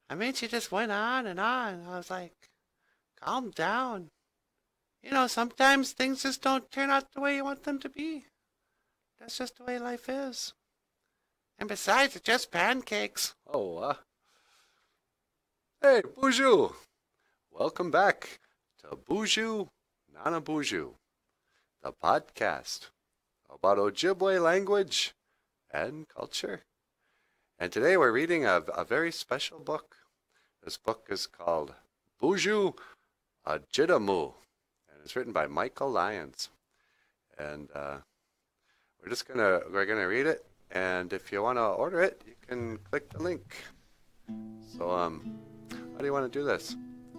I mean, she just went on and on. I was like, calm down. You know, sometimes things just don't turn out the way you want them to be. That's just the way life is. And besides, it's just pancakes. Hey, BOOZHOO! Welcome back to BOOZHOO, Nana BOOZHOO, the podcast about Ojibwe language and culture. And today we're reading a very special book. This book is called BOOZHOO, AJIDAMOO, and it's written by Lyons. And we're gonna read it. And if you want to order it, you can click the link. So, how do you want to do this?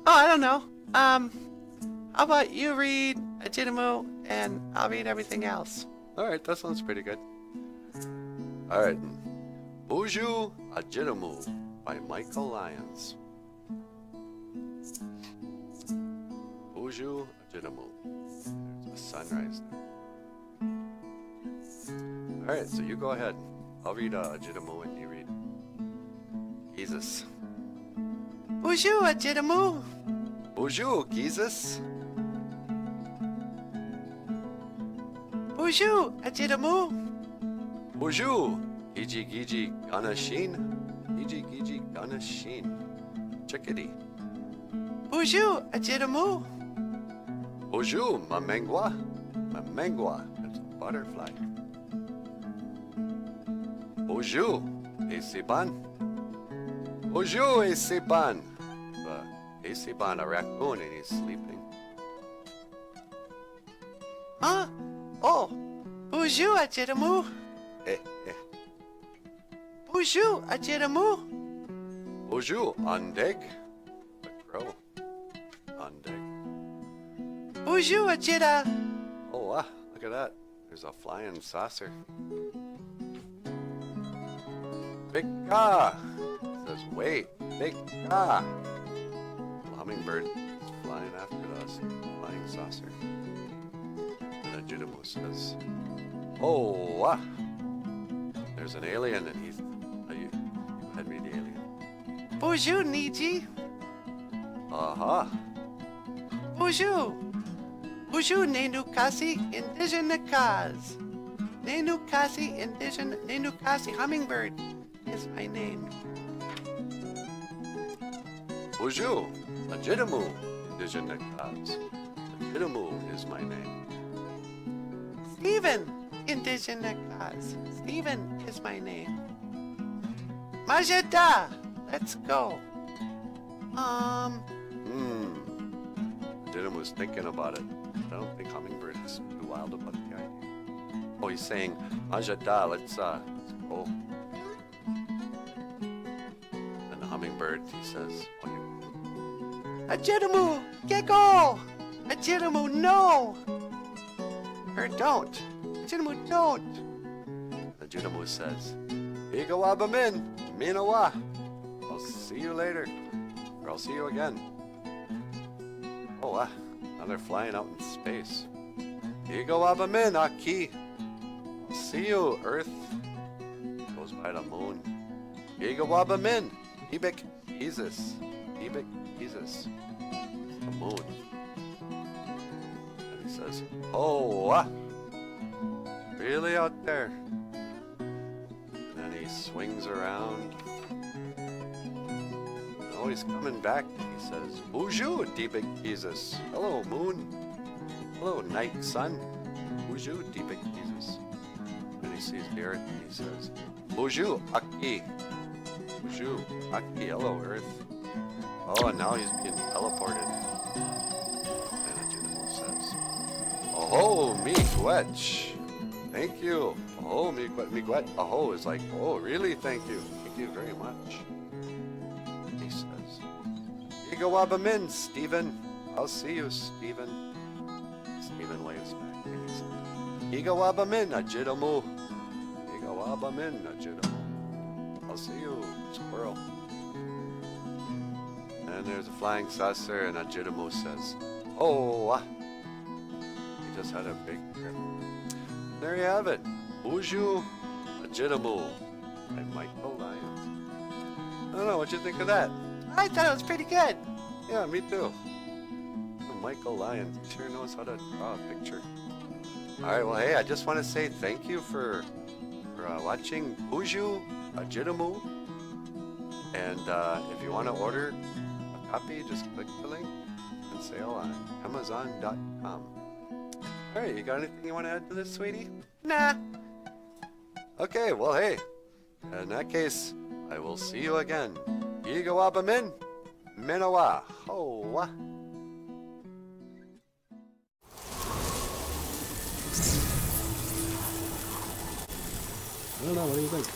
Oh, I don't know. How about you read AJIDAMOO and I'll read everything else? All right, that sounds pretty good. All right. BOOZHOO, AJIDAMOO by Lyons. BOOZHOO, AJIDAMOO. There's a sunrise there. All right, so you go ahead. I'll read AJIDAMOO and you read Jesus. BOOZHOO, AJIDAMOO. BOOZHOO, Jesus. BOOZHOO, AJIDAMOO. BOOZHOO, Giji Giji Ganashin. Giji Giji Ganashin. Chickadee. BOOZHOO, AJIDAMOO. BOOZHOO, Mamengwa. Mamengwa. It's a butterfly. BOOZHOO, Esiban. BOOZHOO, Esiban. Esiban, a raccoon, and he's sleeping. Huh? Oh, BOOZHOO, AJIDAMOO. Eh, eh. BOOZHOO, AJIDAMOO. BOOZHOO, Andeg. The crow. Andeg. BOOZHOO, AJIDA. Oh, wow, look at that. There's a flying saucer. Big ka. It says, wait, big ka. Hummingbird is flying after us, flying saucer. And AJIDAMOO says, oh, ah. There's an alien and he's, you go ahead and read the alien. BOOZHOO, Niji. Aha. BOOZHOO. BOOZHOO, Nenukasi, Indigenous. Nenukasi, Nenukasi, hummingbird is my name. BOOZHOO, AJIDAMOO, Indigenous gods. AJIDAMOO is my name. Stephen, Indigenous. Stephen is my name. Majeda, let's go. AJIDAMOO's thinking about it. I don't think hummingbird is too wild about the idea. Oh, he's saying, Majeda, let's go. And the hummingbird, he says, oh, AJIDAMOO, Gecko! AJIDAMOO, no! Or don't. AJIDAMOO, don't. AJIDAMOO says, Igawabamin, Minawa. I'll see you later. Or I'll see you again. Oh, now they're flying out in space. Igawabamin, Aki. I'll see you, Earth. Goes by the moon. Igawabamin, Ibik, Jesus. Ibik, Jesus. The moon. And he says, oh, really out there? And then he swings around. Oh, he's coming back. He says, BOOZHOO, Ibik, Jesus. Hello, moon. Hello, night sun. BOOZHOO, Ibik, Jesus. And he sees the earth and he says, BOOZHOO, Aki. BOOZHOO, Aki. Hello, earth. Oh, and now he's being teleported. And AJIDAMOO says, oh, miigwech. Thank you. Oh, miigwech. Oh, is like, oh, really? Thank you. Thank you very much. He says, Igawabamin, Stephen. I'll see you, Stephen. Stephen waves back and he says, Igawabamin, AJIDAMOO. Igawabamin, AJIDAMOO. I'll see you, squirrel. And there's a flying saucer, and AJIDAMOO says, oh, he just had a big trip. There you have it. BOOZHOO, AJIDAMOO by Lyons. I don't know, what'd you think of that? I thought it was pretty good. Yeah, me too. Michael Lyons sure knows how to draw a picture. All right, well, hey, I just want to say thank you for watching BOOZHOO, AJIDAMOO. And if you want to order a copy, just click the link and sale on Amazon.com. All right, you got anything you want to add to this, sweetie? Nah. Okay, well, hey, in that case, I will see you again. Igawaba min, minawa, hoa. I don't know, what do you think?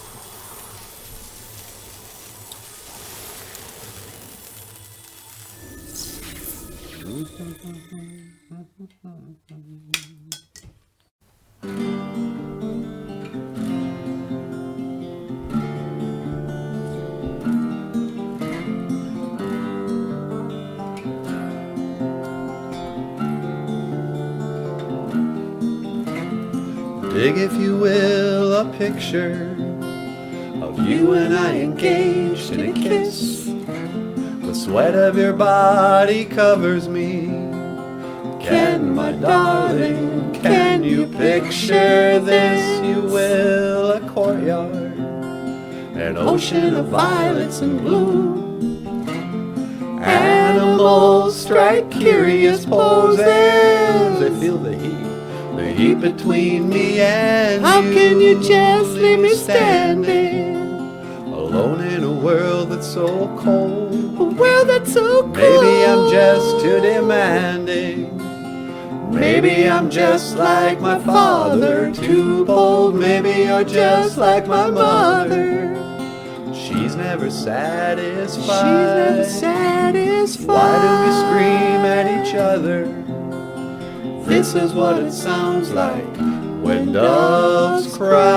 Dig, if you will, a picture of you and I engaged in a kiss. The sweat of your body covers me. Can, my darling, can you picture this? You will, a courtyard, an ocean of violets and blue. Animals strike curious poses. They feel the heat between me and How you. can you just leave me standing? Alone in a world that's so cold. A world that's so cold. Maybe I'm just too demanding. Maybe I'm just like my father, too bold. Maybe you're just like my mother. She's never satisfied. She's never satisfied. Why do we scream at each other? This is what it sounds like when doves cry.